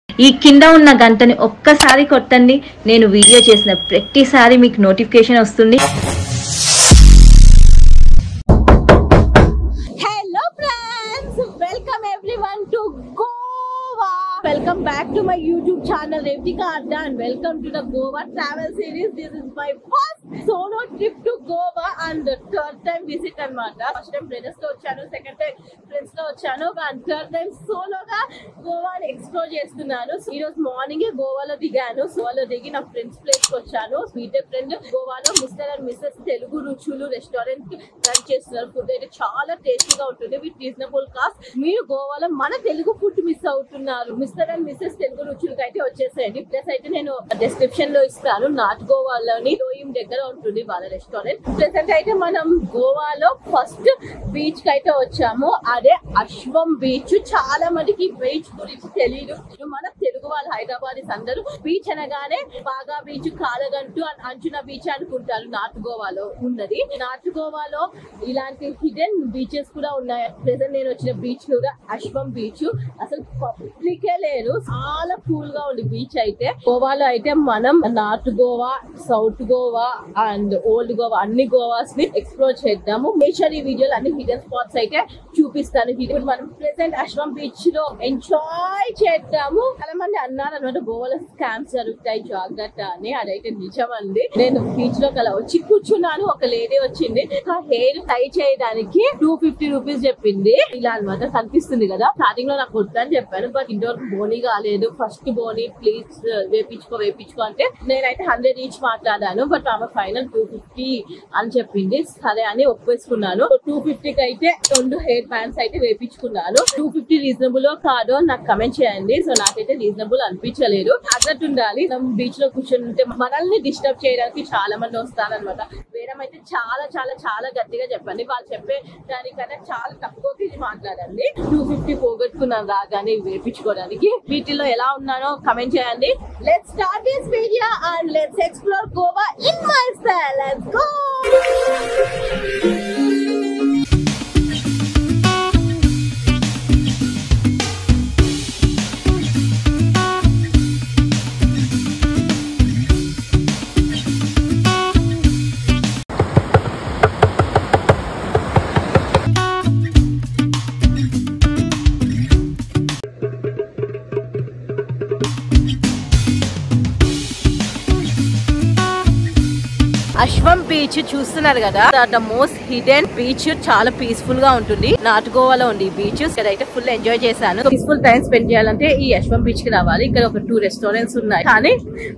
ఈ కింద ఉన్న గంటని ఒక్కసారి కొట్టండి, నేను వీడియో చేసిన ప్రతిసారి మీకు నోటిఫికేషన్ వస్తుంది. Hello friends, welcome everyone to Goa. Welcome back to my YouTube channel Revtika Adda and welcome to the Goa travel series. This is my first solo trip to Goa and the third time visit anamata. First time brothers lo vachanu, second time friends lo vachanu and third time solo ga Goa ni explore chestunnanu. Ee roju morning e Goa lo diganu. Goa lo digi na friends place ki vachanu. Sweet friend Goa lo Mr. and Mrs. Telugu Ruchulu restaurant ki run chestunaru. Food aithe chaala tasty ga untundi with reasonable cost. Meer Goa lo mana Telugu food miss avutunnaru. Mr. and Mrs. Telugu Ruchulu అయితే వచ్చేసేయండి. Plus అయితే నేను description లో ఇస్తాను. North గోవాలోని రోయిం దగ్గర ఉంటుంది వాళ్ళ restaurant. Present అయితే మనం గోవాలో ఫస్ట్ బీచ్ కి అయితే వచ్చాము. అదే అశ్వం బీచ్. చాలా మందికి బీచ్ గురించి తెలియదు. మన తెలుగు వాళ్ళు హైదరాబాద్ అందరూ బీచ్ అనగానే బాగా బీచ్, కాలగంటు, అంచున బీచ్ అనుకుంటారు. నార్త్ గోవాలో ఉన్నది. నార్త్ గోవాలో ఇలాంటి హిడెన్ బీచెస్ కూడా ఉన్నాయి. ప్రెసెంట్ నేను వచ్చిన బీచ్ కూడా అశ్వం బీచ్. అసలు పబ్లికే లేరు. చాలా కూల్ గా ఉంది బీచ్ అయితే. గోవాలో అయితే మనం north Goa, south Goa and old Goa అన్ని గోవాస్ ని ఎక్స్ప్లోర్ చేద్దాము. నేచర్ ఈ వీడియోలో అన్ని హిడెన్ స్పాట్స్ అయితే చూపిస్తాను. ఇప్పుడు మనం ప్రెసెంట్ అశ్వం బీచ్ లో ఎంజాయ్ చేద్దాము. చాలా మంది అన్నారు అనమాట గోవాలో స్కామ్స్ జరుగుతాయి జాగ్రత్త అని. అదైతే నిజం అండి. నేను బీచ్ లో కల వచ్చి కూర్చున్నాను. ఒక లేడీ వచ్చింది. హెయిర్ టై చేయడానికి 250 రూపీస్ చెప్పింది. ఇలా అనమాట కనిపిస్తుంది కదా. స్టార్టింగ్ లో నాకు వద్దని చెప్పాను, బట్ ఇంతవరకు బోనీ కాలేదు. ఫస్ట్ బోనీ ప్లీజ్ వేపించుకో అంటే నేనైతే 100 ఈచ్ మాట్లాడాను. బట్ ఆమె ఫైనల్ 250 అని చెప్పింది. సరే అని ఒప్పేసుకున్నాను. 250 కి అయితే 2 హెయిర్ బ్యాండ్స్ అయితే వేపించుకున్నాను. 250 రీజనబుల్ కాదో నాకు కమెంట్ చేయండి. సో నాకైతే రీజనబుల్ అనిపించలేదు. అన్నట్టు ఉండాలి. మనం బీచ్ లో కూర్చొని ఉంటే మనల్ని డిస్టర్బ్ చేయడానికి చాలా మంది వస్తారనమాట. వేరం అయితే చాలా చాలా చాలా గట్టిగా చెప్పండి. వాళ్ళు చెప్పే దానికన్నా చాలా తక్కువకి మాట్లాడండి. 250 పోగొట్టుకున్నాను రాగానే వేపించుకోవడానికి. వీటిలో ఎలా ఉన్నానో కమెంట్ చేయండి. Let's start this video and let's explore Goa in my style. Let's go. Ashwem beach చూస్తున్నారు కదా. The most hidden beach. చాలా పీస్ఫుల్ గా ఉంటుంది. నార్త్ గోవాలో ఉంది ఈ బీచ్. ఇక్కడైతే ఫుల్ ఎంజాయ్ చేశాను. పీస్ఫుల్ టైం స్పెండ్ చేయాలంటే ఈ అశ్వం బీచ్ కి రావాలి. ఇక్కడ ఒక 2 రెస్టారెంట్స్ ఉన్నాయి. కానీ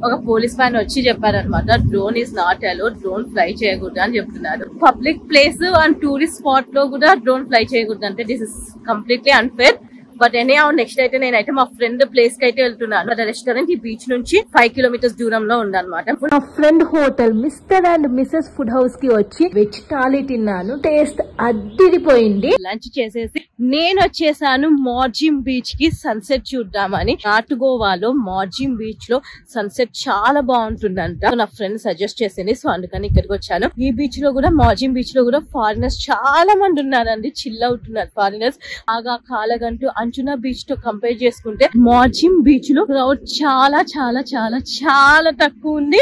ఒక పోలీస్ మ్యాన్ వచ్చి చెప్పారనమాట, drone is not allowed, drone fly చేయకూడదు అని చెప్తున్నారు. Public place and tourist spot లో కూడా డ్రోన్ ఫ్లై చేయకూడదు అంటే this is completely unfair. But anyhow next అయితే నేనైతే మా ఫ్రెండ్ ప్లేస్ కి అయితే వెళ్తున్నాను. రెస్టారెంట్ ఈ బీచ్ నుంచి 5 కిలోమీటర్స్ దూరంలో ఉందన్నమాట. మా friend hotel mister and Mrs food house కి వచ్చి వెజ్ థాలీ తిన్నాను. టేస్ట్ అద్దిరిపోయింది. లంచ్ చేసేసి నేను వచ్చేసాను మార్జిం బీచ్ కి సన్సెట్ చూద్దామని. నార్త్ గోవాలో మార్జిం బీచ్ లో సన్సెట్ చాలా బాగుంటుందంట. నా ఫ్రెండ్ సజెస్ట్ చేసింది. సో అందుకని ఇక్కడికి వచ్చాను. ఈ బీచ్ లో కూడా, మార్జిం బీచ్ లో కూడా ఫారినర్స్ చాలా మంది ఉన్నారండి. చిల్ అవుతున్నారు ఫారినర్స్. బాగా కాలగంటూ అంచునా బీచ్ తో కంపేర్ చేసుకుంటే మార్జిం బీచ్ లో క్రౌడ్ చాలా చాలా చాలా చాలా తక్కువ ఉంది.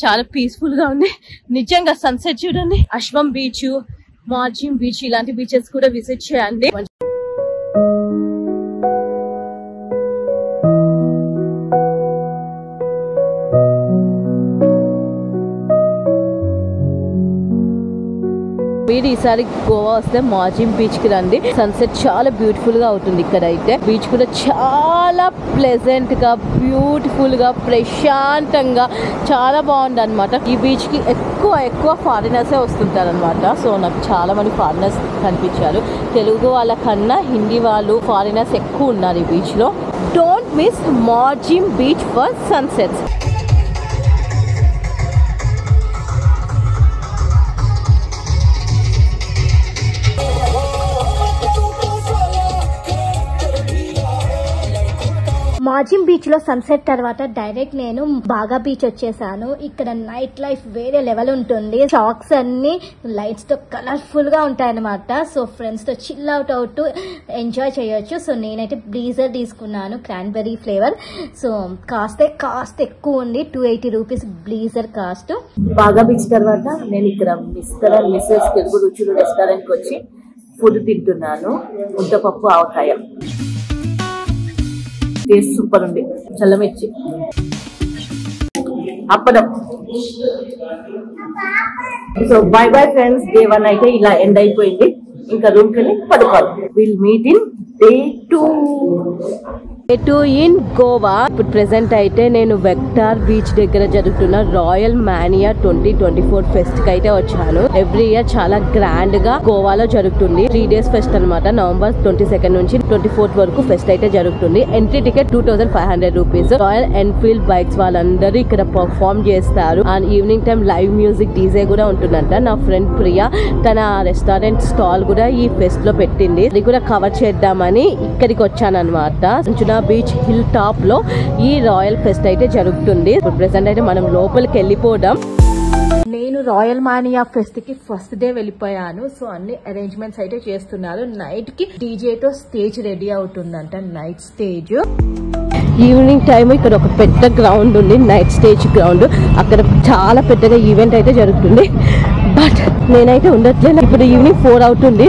చాలా పీస్ఫుల్ గా ఉంది. నిజంగా సన్సెట్ చూడండి. అశ్వం బీచ్, మార్జిం బీచ్ ఇలాంటి బీచెస్ కూడా విజిట్ చేయండి. మీరు ఈసారి గోవా వస్తే మార్జిం బీచ్ కి రండి. సన్సెట్ చాలా బ్యూటిఫుల్ గా అవుతుంది. ఇక్కడ అయితే బీచ్ కూడా చాలా ప్లెజెంట్ గా, బ్యూటిఫుల్ గా, ప్రశాంతంగా చాలా బాగుంది అనమాట. ఈ బీచ్ కి ఎక్కువ ఫారినర్సే వస్తుంటారు అనమాట. సో నాకు చాలా మంది ఫారినర్స్ కనిపించారు. తెలుగు వాళ్ళ కన్నా హిందీ వాళ్ళు, ఫారినర్స్ ఎక్కువ ఉన్నారు ఈ బీచ్ లో. Don't miss Morjim beach for sunsets. Morjim beach లో సన్సెట్ తర్వాత డైరెక్ట్ నేను బాగా బీచ్ వచ్చేసాను. ఇక్కడ నైట్ లైఫ్ వేరే లెవెల్ ఉంటుంది. షాక్స్ అన్ని లైట్స్ తో కలర్ఫుల్ గా ఉంటాయన్నమాట. సో ఫ్రెండ్స్ తో చిల్ అవుట్ ఎంజాయ్ చేయొచ్చు. సో నేనైతే బ్రీజర్ తీసుకున్నాను, క్రాన్బెర్రీ ఫ్లేవర్. సో కాస్ట్ ఎక్కువ ఉంది, 280 రూపీస్ బ్రీజర్ కాస్ట్. బాగా బీచ్ తర్వాత నేను ఇక్కడ మిస్సెస్ తెలుగు రుచులు రెస్టారెంట్ కి వచ్చి ఫుడ్ తింటున్నాను. ముద్దపప్పు ఆవకాయ టేస్ట్ సూపర్ ఉంది. చల్లమిర్చి, అప్పడం. So bye bye friends, day 1 అయితే ఇలా ఎండ్ అయిపోయింది. ఇంకా రూమ్ కి వెళ్ళి పడుకోవాలి. Will meet in day 2 in Goa. ఇప్పుడు ప్రెసెంట్ అయితే నేను వెక్టార్ బీచ్ దగ్గర జరుగుతున్న రాయల్ మానియా 2024 ఫెస్ట్ కి అయితే వచ్చాను. ఎవ్రీ ఇయర్ చాలా గ్రాండ్ గా గోవాలో జరుగుతుంది. 3 days ఫెస్ట్ అనమాట. నవంబర్ 22 నుంచి 24 వరకు ఫెస్ట్ అయితే జరుగుతుంది. Entry ticket 2500 rupees. Royal Enfield bikes వాళ్ళందరూ ఇక్కడ పర్ఫార్మ్ చేస్తారు. And evening time live music DJ కూడా ఉంటుందంట. నా ఫ్రెండ్ ప్రియా తన రెస్టారెంట్ స్టాల్ కూడా ఈ ఫెస్ట్ లో పెట్టింది. అది కూడా కవర్ చేద్దామని ఇక్కడికి వచ్చాను అనమాట. బీచ్ హిల్ టాప్ లో ఈ రాయల్ ఫెస్ట్ అయితే జరుగుతుంది. ఇప్పుడు ప్రెసెంట్ అయితే మనం లోపలికి వెళ్ళిపోదాం. నేను రాయల్ మానియా ఫెస్ట్ కి ఫస్ట్ డే వెళ్ళిపోయాను. సో అన్ని అరేంజ్మెంట్స్ అయితే చేస్తున్నారు. నైట్ కి డీజే తో స్టేజ్ రెడీ అవుతుందంట, నైట్ స్టేజ్. ఈవినింగ్ టైం ఇక్కడ ఒక పెద్ద గ్రౌండ్ ఉంది, నైట్ స్టేజ్ గ్రౌండ్. అక్కడ చాలా పెద్దగా ఈవెంట్ అయితే జరుగుతుంది. బట్ నేనైతే ఉండట్లేదు. ఇప్పుడు ఈవినింగ్ 4 అవుతుంది.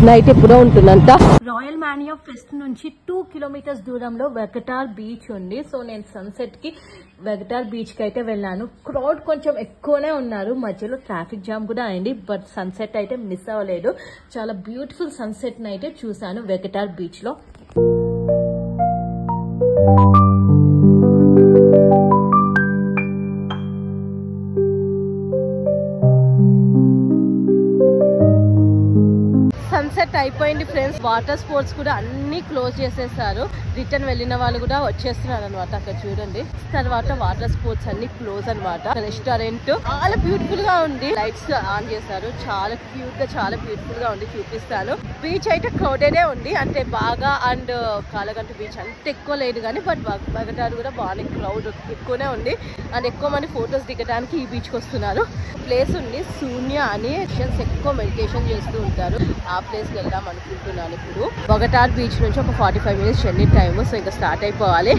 నైట్ ఎప్పుడో ఉంటుందంట. రాయల్ మానియా ఫెస్ట్ నుంచి 2 kilometers దూరంలో వెగటార్ బీచ్ ఉంది. సో నేను సన్సెట్ కి వెగటార్ బీచ్ కి అయితే వెళ్ళాను. క్రౌడ్ కొంచెం ఎక్కువనే ఉన్నారు. మధ్యలో ట్రాఫిక్ జామ్ కూడా అయింది. బట్ సన్సెట్ అయితే మిస్ అవ్వలేదు. చాలా బ్యూటిఫుల్ సన్సెట్ అయితే చూసాను వెగటార్ బీచ్ లో. సన్సెట్ అయిపోయింది ఫ్రెండ్స్. వాటర్ స్పోర్ట్స్ కూడా అన్ని క్లోజ్ చేసేసారు. రిటర్న్ వెళ్ళిన వాళ్ళు కూడా వచ్చేస్తున్నారు అనమాట. అక్కడ చూడండి. తర్వాత వాటర్ స్పోర్ట్స్ అన్ని క్లోజ్ అనమాట. రెస్టారెంట్ చాలా బ్యూటిఫుల్ గా ఉంది. లైట్స్ ఆన్ చేశారు. చాలా క్యూట్ గా, చాలా బ్యూటిఫుల్ గా ఉంది. చూపిస్తాను. బీచ్ అయితే క్రౌడెడే ఉంది. అంటే బాగా అండ్ కాలగంట బీచ్ అంత ఎక్కువ లేదు కానీ బట్ బగటారు కూడా బాగానే క్రౌడ్ ఎక్కువనే ఉంది. అండ్ ఎక్కువ మంది ఫొటోస్ దిగడానికి ఈ బీచ్ కి వస్తున్నారు. ప్లేస్ ఉంది శూన్య అని, ఎక్కువ మెడిటేషన్ చేస్తూ ఉంటారు. ఆ ప్లేస్ కి వెళ్దాం అనుకుంటున్నాను. ఇప్పుడు బగటార్ బీచ్ నుంచి ఒక 45 minutes జర్నీ టైమ్. సో ఇంకా స్టార్ట్ అయిపోవాలి.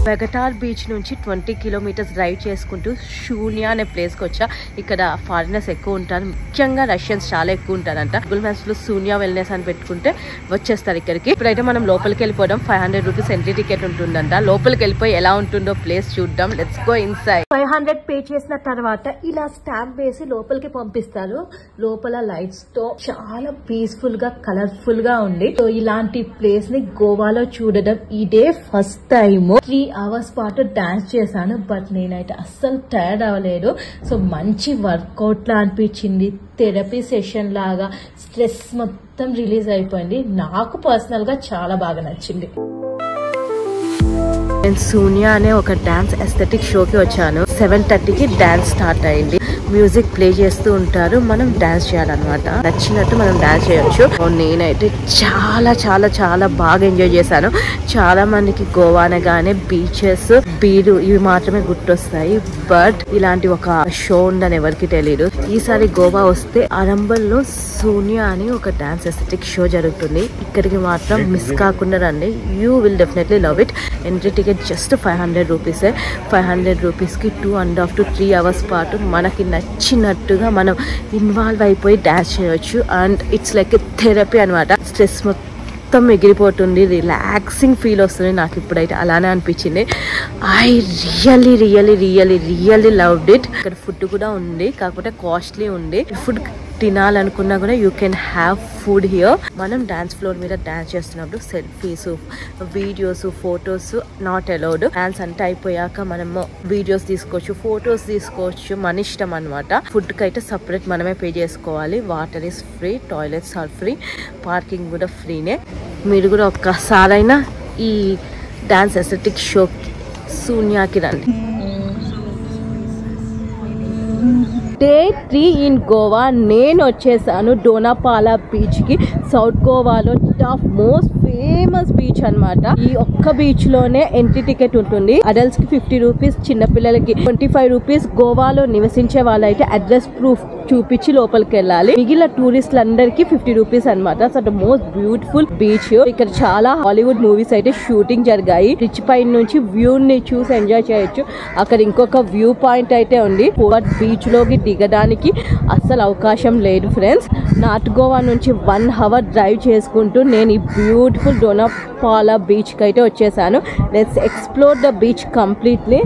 వెగటార్ బీచ్ నుంచి 20 kilometers డ్రైవ్ చేసుకుంటూ శూన్య అనే ప్లేస్కి వచ్చా. ఇక్కడ ఫారినర్స్ ఎక్కువ ఉంటారు, ముఖ్యంగా రష్యన్స్ చాలా ఎక్కువ ఉంటారంట. గూగుల్ మ్యాప్స్ లో శూన్య వెల్నెస్ అని పెట్టుకుంటే వచ్చేస్తారు ఇక్కడికి. ఇప్పుడైతే మనం లోపలికి వెళ్ళిపోవడం. 500 రూపీస్ ఎంట్రీ టికెట్ ఉంటుందంట. లోపలికి వెళ్ళిపోయి ఎలా ఉంటుందో ప్లేస్ చూద్దాం. Let's go inside. 500 పే చేసిన తర్వాత ఇలా స్టాంప్ వేసి లోపలికి పంపిస్తారు. లోపల లైట్స్ తో చాలా పీస్ఫుల్ గా, కలర్ఫుల్ గా ఉంది. సో ఇలాంటి ప్లేస్ ని గోవాలో చూడడం ఇదే ఫస్ట్ టైం. 3 hours పాటు డాన్స్ చేశాను. బట్ నేనైతే అస్సలు టైర్డ్ అవ్వలేదు. సో మంచి వర్కౌట్ లా అనిపించింది. థెరపీ సెషన్ లాగా స్ట్రెస్ మొత్తం రిలీజ్ అయిపోయింది. నాకు పర్సనల్ గా చాలా బాగా నచ్చింది. నేను శూన్య అనే ఒక డాన్స్ ఎస్థెటిక్ షోకి వచ్చాను. 7:30కి డాన్స్ స్టార్ట్ అయింది. మ్యూజిక్ ప్లే చేస్తూ ఉంటారు. మనం డాన్స్ చేయాలన్నమాట. నచ్చినట్టు మనం డాన్స్ చేయొచ్చు. నేనైతే చాలా చాలా చాలా బాగా ఎంజాయ్ చేశాను. చాలా మందికి గోవా అనగానే బీచెస్, బీరు ఇవి మాత్రమే గుర్తొస్తాయి. బట్ ఇలాంటి ఒక షో ఉందని ఎవరికి తెలియదు. ఈసారి గోవా వస్తే అరంబల్లో శూన్య అని ఒక డాన్స్ ఎస్థెటిక్ షో జరుగుతుంది. ఇక్కడికి మాత్రం మిస్ కాకుండా రండి. You will definitely love it. Entry ticket just 500 రూపీసే. 500 రూపీస్కి 2.5 to 3 hours పాటు మనకి నచ్చినట్టుగా మనం ఇన్వాల్వ్ అయిపోయి డాన్స్ చేయొచ్చు. And it's like a therapy అనమాట. స్ట్రెస్ మొత్తం ఎగిరిపోతుంది. రిలాక్సింగ్ ఫీల్ వస్తుంది. నాకు ఇప్పుడైతే అలానే అనిపించింది. I really loved it. ఇక్కడ ఫుడ్ కూడా ఉంది, కాకపోతే కాస్ట్లీ ఉంది. ఫుడ్ తినాలనుకున్నా కూడా you can have food here. మనం డాన్స్ ఫ్లోర్ మీద డాన్స్ చేస్తున్నప్పుడు selfies, videos, photos not allowed. Dance అంతా అయిపోయాక మనము వీడియోస్ తీసుకోవచ్చు, ఫొటోస్ తీసుకోవచ్చు. మన ఇష్టం అనమాట. ఫుడ్ కి అయితే సపరేట్ మనమే పే చేసుకోవాలి. Water is free, toilets are free, parking కూడా ఫ్రీనే. మీరు కూడా ఒక్కసారైనా ఈ డాన్స్ ఎస్థెటిక్ షో శూన్యకి రండి. Day 3 in Goa. నేను వచ్చేసాను డోనాపాలా బీచ్ కి. సౌత్ గోవాలో మోస్ట్ ఫేమస్ ఫేమస్ బీచ్ అన్నమాట. ఈ ఒక్క బీచ్ లోనే ఎంట్రీ టికెట్ ఉంటుంది. అడల్ట్స్ కి 50 రూపీస్, చిన్న పిల్లలకి 25 రూపీస్. గోవాలో నివసించే వాళ్ళైతే అడ్రస్ ప్రూఫ్ చూపించి లోపలికి వెళ్ళాలి. మిగిలిన టూరిస్టులందరికీ 50 రూపీస్ అనమాట. So the most beautiful beach. ఇక్కడ చాలా హాలీవుడ్ మూవీస్ అయితే షూటింగ్ జరిగాయి. రిచ్ పైన నుంచి వ్యూ ని చూసి ఎంజాయ్ చేయొచ్చు. అక్కడ ఇంకొక వ్యూ పాయింట్ అయితే ఉంది. బట్ బీచ్ లోకి దిగడానికి అస్సలు అవకాశం లేదు ఫ్రెండ్స్. నార్త్ గోవా నుంచి 1 అవర్ డ్రైవ్ చేసుకుంటూ నేను ఈ బ్యూటిఫుల్ డోనాపాలా బీచ్ కి అయితే వచ్చేసాను. Let's explore the beach completely.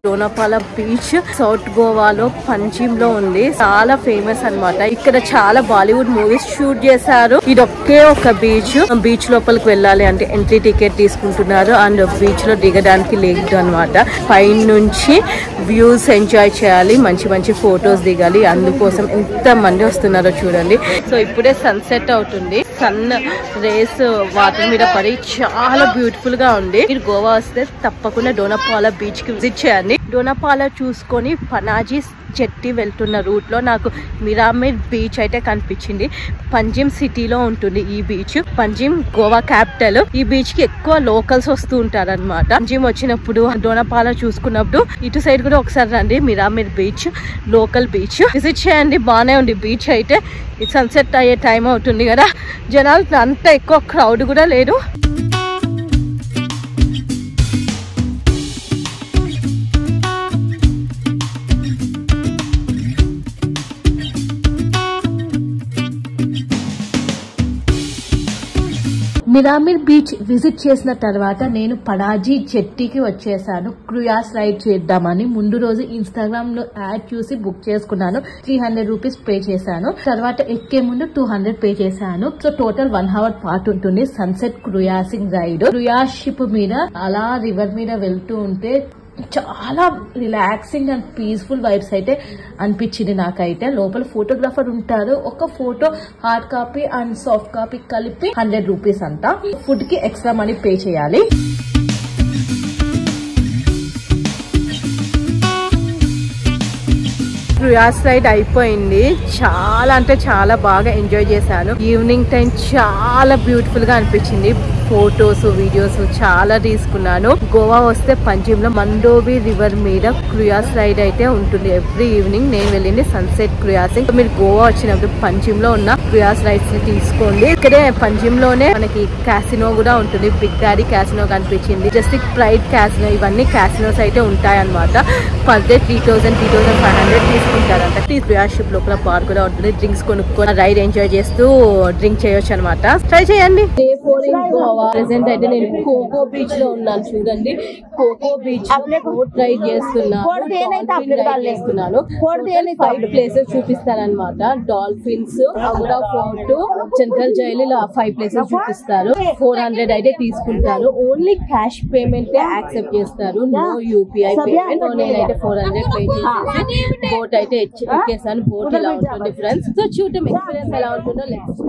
Dona Paula beach south గోవాలో పంజిమ్ లో ఉంది. చాలా ఫేమస్ అన్నమాట. ఇక్కడ చాలా బాలీవుడ్ మూవీస్ షూట్ చేశారు. ఇది ఒకే ఒక బీచ్. బీచ్ లోపలికి వెళ్ళాలి అంటే ఎంట్రీ టికెట్ తీసుకుంటున్నారు. అండ్ బీచ్ లో దిగడానికి లేదు అన్నమాట. పైన నుంచి వ్యూస్ ఎంజాయ్ చేయాలి, మంచి మంచి ఫొటోస్ దిగాలి. అందుకోసం ఎంత మంది వస్తున్నారో చూడండి. సో ఇప్పుడే సన్సెట్ అవుతుంది. సన్ రేస్ వాటర్ మీద పడి చాలా బ్యూటిఫుల్ గా ఉంది. మీరు గోవా వస్తే తప్పకుండా డోనాపాలా బీచ్ కి విజిట్ చేయండి. డోనాపాలా చూసుకొని పనాజీ చెట్టి వెళ్తున్న రూట్ లో నాకు మిరామిర్ బీచ్ అయితే కనిపించింది. పంజిమ్ సిటీలో ఉంటుంది ఈ బీచ్. పంజిమ్ గోవా క్యాపిటల్. ఈ బీచ్ కి ఎక్కువ లోకల్స్ వస్తూ ఉంటారు అనమాట. పంజిమ్ వచ్చినప్పుడు డోనాపాలా చూసుకున్నప్పుడు ఇటు సైడ్ కూడా ఒకసారి రండి. మిరామిర్ బీచ్ లోకల్ బీచ్ విజిట్ చేయండి. బాగానే ఉంది బీచ్ అయితే. సన్సెట్ అయ్యే టైం అవుతుంది కదా, జనాలు అంత ఎక్కువ క్రౌడ్ కూడా లేదు. మిరామిర్ బీచ్ విజిట్ చేసిన తర్వాత నేను పనాజీ చెట్టికి వచ్చేసాను. క్రూయాస్ రైడ్ చేద్దామని ముందు రోజు ఇన్స్టాగ్రామ్ లో యాడ్ చూసి బుక్ చేసుకున్నాను. 300 రూపీస్ పే చేశాను. తర్వాత ఎక్కే ముందు 200 పే చేశాను. సో టోటల్ 1 అవర్ పాటు ఉంటుంది సన్సెట్ క్రూయాసింగ్ రైడ్. క్రూయాస్ షిప్ మీద అలా రివర్ మీద వెళ్తూ ఉంటే చాలా రిలాక్సింగ్ అండ్ పీస్ఫుల్ వైబ్స్ అయితే అనిపించింది నాకైతే. లోపల ఫోటోగ్రాఫర్ ఉంటారు. ఒక photo hard copy and soft copy కలిపి 100 రూపీస్ అంతా. ఫుడ్ కి ఎక్స్ట్రా మనీ పే చేయాలి. క్రూయాస్ రైడ్ అయిపోయింది. చాలా అంటే చాలా బాగా ఎంజాయ్ చేశాను. ఈవినింగ్ టైం చాలా బ్యూటిఫుల్ గా అనిపించింది. ఫొటోస్ వీడియోస్ చాలా తీసుకున్నాను. గోవా వస్తే పంజిమ్ లో మండోవి రివర్ మీద క్రూయాస్ రైడ్ అయితే ఉంటుంది ఎవ్రీ ఈవినింగ్. నేను వెళ్ళింది సన్సెట్ క్రూయాసింగ్. మీరు గోవా వచ్చినప్పుడు పంజిమ్ లో ఉన్న క్రూయాస్ రైడ్స్ ని తీసుకోండి. ఇక్కడే పంజిమ్ లోనే మనకి క్యాసినో కూడా ఉంటుంది. బిగ్ డాడీ క్యాసినో కనిపించింది. జస్టిక్ ప్రైడ్ క్యాసినో, ఇవన్నీ క్యాసినోస్ అయితే ఉంటాయి అన్నమాట. పర్ డే 3,000-3,500 తీసుకుంటారంట. ఈ క్రూయాస్ షిప్ లోపల బార్ కూడా ఉంటుంది. డ్రింక్స్ కొనుక్కొని రైడ్ ఎంజాయ్ చేస్తూ డ్రింక్ చేయొచ్చు అనమాట. ట్రై చేయండి. ప్రెసెంట్ అయితే నేను కోకో బీచ్ లో ఉన్నాను. చూడండి, కోకో బీచ్ బోట్ రైడ్ చేస్తున్నాను. 5 ప్లేసెస్ చూపిస్తారనమాట. Dolphins, Aguada fort, central jail, ఇలా 5 ప్లేసెస్ చూపిస్తారు. 400 అయితే తీసుకుంటారు. ఓన్లీ క్యాష్ పేమెంట్ యాక్సెప్ట్ చేస్తారు. No UPI payment. నేనైతే 400 పే చేసేసి బోట్ అయితే ఎక్కేసాను. బోట్ ఇలా ఉంటుంది ఫ్రెండ్స్. సో చూడటం ఎక్స్పీరియన్స్ ఎలా ఉంటుందో లెట్స్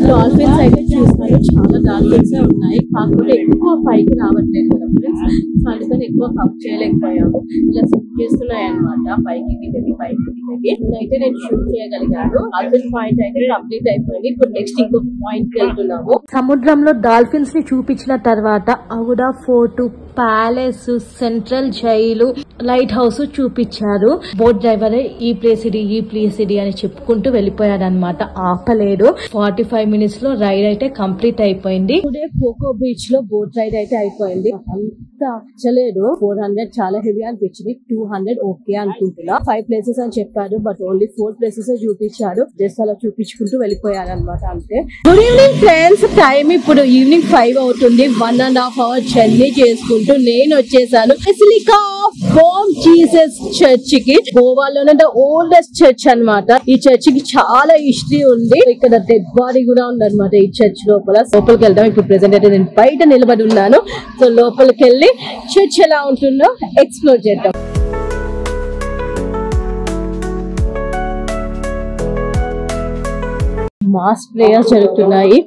డాల్ఫిన్స్ అయితే చూస్తాను. చాలా డాల్ఫిన్స్ ఉన్నాయి. కాకపోతే ఎక్కువ పైకి రావట్లేదు కదా ఫ్రెండ్స్. సో అందుకని ఎక్కువ కవర్ చేయలేకపోయాము. ఇలా షూట్ చేస్తున్నాయి అనమాట. పైకి దిగది అయితే నేను షూట్ చేయగలిగాను. డాల్ఫిన్ పాయింట్ అయితే కంప్లీట్ అయిపోయింది. ఇప్పుడు నెక్స్ట్ ఇంకొక పాయింట్ కి వెళ్తున్నాము. సముద్రంలో డాల్ఫిన్స్ ని చూపించిన తర్వాత Aguada fort, palace, central jail, lighthouse చూపించారు. బోట్ డ్రైవర్ ఈ ప్లేస్ ఇది అని చెప్పుకుంటూ వెళ్ళిపోయాడు అనమాట. ఆపలేదు. 45 మినిట్స్ లో రైడ్ అయితే కంప్లీట్ అయిపోయింది. టుడే కోకో బీచ్ లో బోట్ రైడ్ అయితే అయిపోయింది. నచ్చలేదు. 400 చాలా హెవీ అనిపించింది. 200 ఓకే అనుకుంటున్నా. 5 ప్లేసెస్ అని చెప్పాడు, బట్ ఓన్లీ 4 ప్లేసెస్ చూపించాడు. జస్ట్ అలా చూపించుకుంటూ వెళ్ళిపోయాడు అనమాట అంతే. గుడ్ ఈవినింగ్ ఫ్రెండ్స్, టైం ఇప్పుడు ఈవినింగ్ 5 అవుతుంది. 1.5 hour జర్నీ చేసుకుంటూ నేను వచ్చేసాను basilica of Bom Jesus church కి. గోవాలోనే ద ఓల్డెస్ట్ చర్చ్ అన్నమాట. ఈ చర్చ్ కి చాలా హిస్టరీ ఉంది. ఇక్కడ డెడ్ బాడీ కూడా ఉంది అనమాట ఈ చర్చ్ లోపలికి వెళ్దాం. ఇప్పుడు ప్రెసెంట్ అయితే నేను బయట నిలబడి ఉన్నాను. సో లోపలికి వెళ్ళి చర్చ్ ఎలా ఉంటుందో ఎక్స్ప్లోర్ చేద్దాం. మాస్ ప్రేయర్స్ జరుగుతున్నాయి.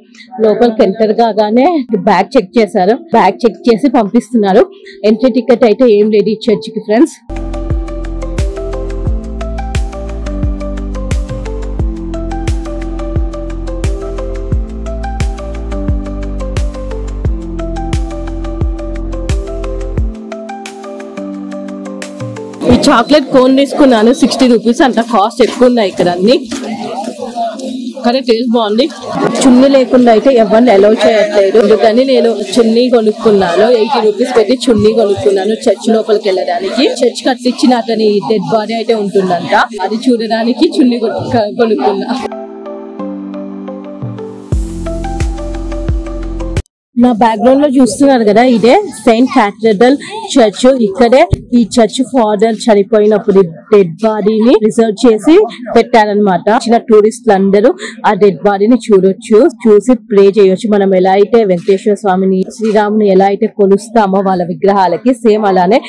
లోపలికి ఎంటర్ కాగానే బ్యాగ్ చెక్ చేశారు. బ్యాగ్ చెక్ చేసి పంపిస్తున్నారు. ఎంట్రీ టికెట్ అయితే ఏం లేదు ఈ చర్చ్ కి ఫ్రెండ్స్. ఈ చాక్లెట్ కోన్ తీసుకున్నాను. 60 రూపీస్ అంత కాస్ట్ ఎక్కువ ఉన్నాయి ఇక్కడ అన్ని. కానీ టేస్ట్ బాగుంది. చున్నీ లేకుండా అయితే ఎవరిని అలౌ చేయట్లేదు. అందుకని నేను చున్నీ కొనుక్కున్నాను. 80 రూపీస్ పెట్టి చున్నీ కొనుక్కున్నాను చర్చ్ లోపలికి వెళ్ళడానికి. చర్చ్ కట్టించిన అతని డెడ్ బాడీ అయితే ఉంటుందంట, అది చూడడానికి చున్నీ కొనుక్కున్నా. నా బ్యాక్గ్రౌండ్ లో చూస్తున్నారు కదా, ఇదే సెయింట్ క్యాథడ్రల్ చర్చ్. ఇక్కడే ఈ చర్చ్ ఫాదర్ చనిపోయినప్పుడు డెడ్ బాడీని రిజర్వ్ చేసి పెట్టారనమాట. చిన్న టూరిస్టులు అందరూ ఆ డెడ్ బాడీని చూడొచ్చు, చూసి ప్రే చేయొచ్చు. మనం ఎలా అయితే వెంకటేశ్వర స్వామిని, శ్రీరాముని ఎలా అయితే కొలుస్తామో వాళ్ళ విగ్రహాలకి, సేమ్ అలానే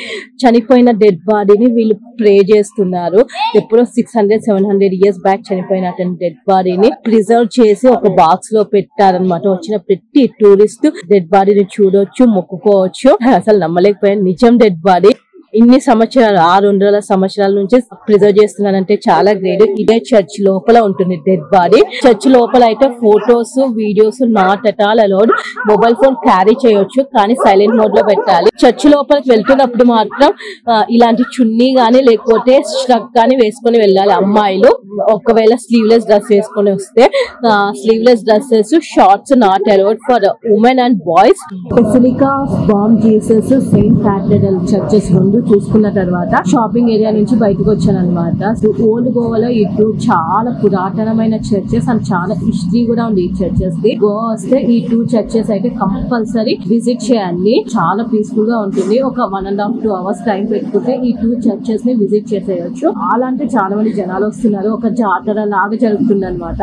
చనిపోయిన డెడ్ బాడీని వీళ్ళు ప్రే చేస్తున్నారు. ఎప్పుడో 600-700 years బ్యాక్ చనిపోయిన అతని డెడ్ బాడీని ప్రిజర్వ్ చేసి ఒక బాక్స్ లో పెట్టారనమాట. వచ్చిన ప్రతి టూరిస్ట్ డెడ్ బాడీని చూడొచ్చు, మొక్కుకోవచ్చు. అసలు నమ్మలేకపోయాను, నిజం డెడ్ బాడీ. ఇన్ని సంవత్సరాలు 600 సంవత్సరాల నుంచి ప్రిజర్వ్ చేస్తున్నారంటే చాలా గ్రేట్. ఇదే చర్చ్ లోపల ఉంటుంది డెడ్ బాడీ. చర్చ్ లోపల అయితే photos, videos not at all allowed. Mobile phone carry చేయొచ్చు, కానీ సైలెంట్ మోడ్ లో పెట్టాలి. చర్చ్ లోపలికి వెళ్తున్నప్పుడు మాత్రం ఇలాంటి చున్నీ గానీ లేకపోతే స్ట్రక్ గానీ వేసుకొని వెళ్ళాలి అమ్మాయిలు. ఒకవేళ స్లీవ్లెస్ డ్రెస్ వేసుకొని వస్తే, sleeveless dresses, shorts not allowed for women and boys. Basilica of Bom Jesus, saint cathedral churches రెండు చూసుకున్న తర్వాత షాపింగ్ ఏరియా నుంచి బయటకు వచ్చాను అనమాట. ఓల్డ్ గోవాలో ఇటు చాలా పురాతనమైన చర్చెస్ అండ్ చాలా హిస్టరీ కూడా ఉంది ఈ చర్చెస్ కి. గోవా వస్తే ఈ 2 చర్చెస్ అయితే కంపల్సరీ విజిట్ చేయాలి. చాలా పీస్ఫుల్ గా ఉంటుంది. ఒక 1.5-2 hours టైం పెట్టుకుంటే ఈ 2 చర్చెస్ ని విజిట్ చేసేయచ్చు. చాలా అంటే చాలా మంది జనాలు వస్తున్నారు. ఒక జాతర లాగా జరుగుతుంది అనమాట.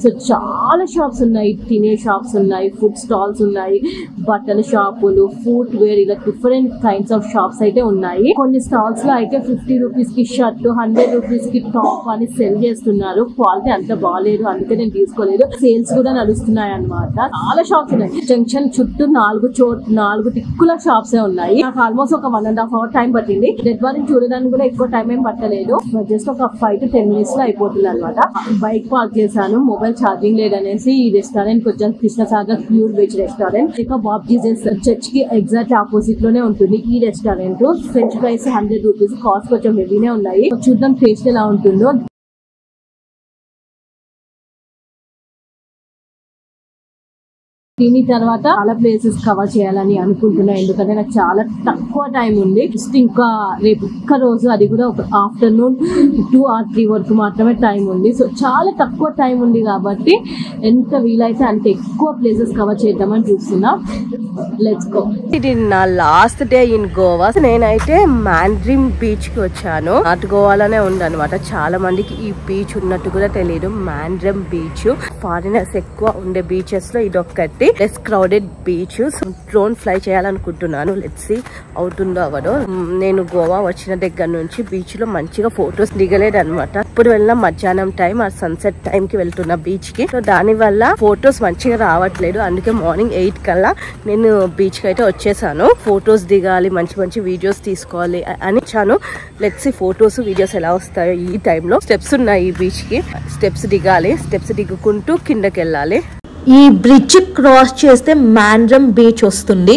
సో చాలా షాప్స్ ఉన్నాయి, తినే షాప్స్ ఉన్నాయి, ఫుడ్ స్టాల్స్ ఉన్నాయి, బట్టల షాపులు, ఫుడ్ వేర్, ఇలా డిఫరెంట్ కైండ్స్ ఆఫ్ షాప్స్ అయితే ఉన్నాయి. కొన్ని స్టాల్స్ లో అయితే 50 రూపీస్ కి షర్ట్, 100 రూపీస్ కి టాప్ అని సెల్ చేస్తున్నారు. క్వాలిటీ అంత బాగాలేదు, అందుకే నేను తీసుకోలేదు. సేల్స్ కూడా నడుస్తున్నాయి అన్నమాట. చాలా షాప్స్ ఉన్నాయి. జంక్షన్ చుట్టూ 4 దిక్కుల షాప్స్ ఉన్నాయి. నాకు ఆల్మోస్ట్ ఒక 1.5 hour టైం పట్టింది. డెడ్ బాడీని చూడడానికి కూడా ఎక్కువ టైం ఏం పట్టలేదు. జస్ట్ ఒక 5-10 minutes లో అయిపోతుంది అనమాట. బైక్ పార్క్ చేశాను, మొబైల్ ఛార్జింగ్ లేదనేసి ఈ రెస్టారెంట్ కి వచ్చాను. Krishna Sagar pure veg restaurant. ఇక బాబ్ జీసస్ చర్చ్ కి ఎగ్జాక్ట్ ఆపోజిట్ లోనే ఉంటుంది ఈ restaurant. French fries 100 rupees, cost కొంచెం హెవీనే ఉన్నాయి. చూద్దాం టేస్ట్ ఎలా ఉంటుందో. దీని తర్వాత చాలా ప్లేసెస్ కవర్ చేయాలని అనుకుంటున్నా, ఎందుకంటే నాకు చాలా తక్కువ టైం ఉంది. జస్ట్ ఇంకా రేపు ఒక్క రోజు, అది కూడా ఒక ఆఫ్టర్నూన్ 2 or 3 వరకు మాత్రమే టైం ఉంది. సో చాలా తక్కువ టైం ఉంది కాబట్టి ఎంత వీలైతే అంత ఎక్కువ ప్లేసెస్ కవర్ చేద్దామని చూస్తున్నా. Let's go. ఇది నా లాస్ట్ డే ఇన్ గోవా. నేనైతే మాండ్రిమ్ బీచ్ కి వచ్చాను. నార్త్ గోవాలోనే ఉంది అనమాట. చాలా మందికి ఈ బీచ్ ఉన్నట్టు కూడా తెలియదు. మాండ్రిమ్ బీచ్ ఫారినర్స్ ఎక్కువ ఉండే బీచెస్ లో ఇదొక్కటి. Less crowded beach. Drone fly చేయాలనుకుంటున్నాను. లెట్స్ సీ అవుతుందో అవడో. నేను గోవా వచ్చిన దగ్గర నుంచి బీచ్ లో మంచిగా ఫొటోస్ దిగలేదు అనమాట. ఇప్పుడు వెళ్ళిన మధ్యాహ్నం టైం ఆ సన్సెట్ టైం కి వెళ్తున్నా బీచ్ కి. సో దాని వల్ల ఫొటోస్ మంచిగా రావట్లేదు. అందుకే మార్నింగ్ 8 కల్లా నేను బీచ్ కి అయితే వచ్చేసాను. ఫొటోస్ దిగాలి, మంచి మంచి వీడియోస్ తీసుకోవాలి అని వచ్చాను. లెట్స్ సీ ఫొటోస్, వీడియోస్ ఎలా వస్తాయో. ఈ టైంలో స్టెప్స్ ఉన్నాయి ఈ బీచ్ కి. స్టెప్స్ దిగాలి. స్టెప్స్ దిగుకుంటూ కిందకి వెళ్ళాలి. ఈ బ్రిడ్జ్ క్రాస్ చేస్తే మాండ్రమ్ బీచ్ వస్తుంది.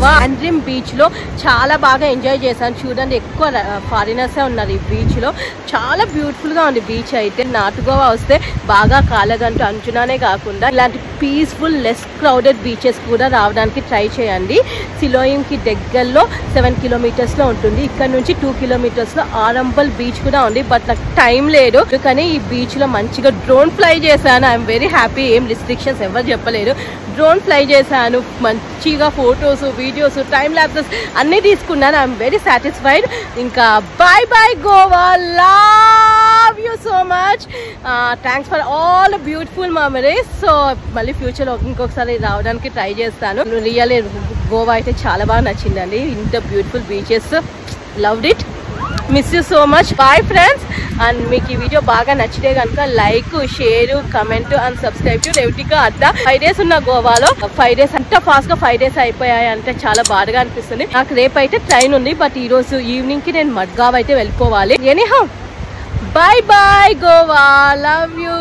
గోవా ఆండ్రిమ్ బీచ్ లో చాలా బాగా ఎంజాయ్ చేశాను. చూడండి ఎక్కువ ఫారినర్స్ ఉన్నారు ఈ బీచ్ లో. చాలా బ్యూటిఫుల్ గా ఉంది బీచ్ అయితే. నార్త్ గోవా వస్తే బాగా కాలగంటు అంచునానే కాకుండా ఇలాంటి పీస్ఫుల్ లెస్ క్రౌడెడ్ బీచెస్ కూడా రావడానికి ట్రై చేయండి. సిలోయిం కి దగ్గరలో 7 kilometers లో ఉంటుంది. ఇక్కడ నుంచి 2 kilometers లో ఆరంబల్ బీచ్ కూడా ఉంది. బట్ నాకు టైం లేదు, కానీ ఈ బీచ్ లో మంచిగా డ్రోన్ ఫ్లై చేశాను. I'm very happy. ఏం రిస్ట్రిక్షన్స్ ఎవరు చెప్పలేరు. డ్రోన్ ఫ్లై చేశాను, మంచిగా ఫొటోస్, వీడియోస్, టైమ్ ల్యాప్సెస్ అన్నీ తీసుకున్నాను. I'm very satisfied. ఇంకా bye bye Goa, love you so much. Thanks for all beautiful memories. So మళ్ళీ ఫ్యూచర్లో ఇంకొకసారి రావడానికి ట్రై చేస్తాను. రియల్లీ గోవా అయితే చాలా బాగా నచ్చిందండి. ఇంత beautiful beaches, loved it. Miss you so much. Bye friends. And మీకు ఈ వీడియో బాగా నచ్చితే కనుక like, share, comment and subscribe to Revathika Adda. 5 days ఉన్న గోవాలో. 5 days అంత ఫాస్ట్ గా 5 days అయిపోయాయి అంటే చాలా బాధగా అనిపిస్తుంది. నాకు రేపు అయితే ట్రైన్ ఉంది, బట్ ఈ రోజు ఈవినింగ్ కి నేను మడ్గావ్ అయితే వెళ్ళిపోవాలి. Anyhow, bye bye Goa, love you.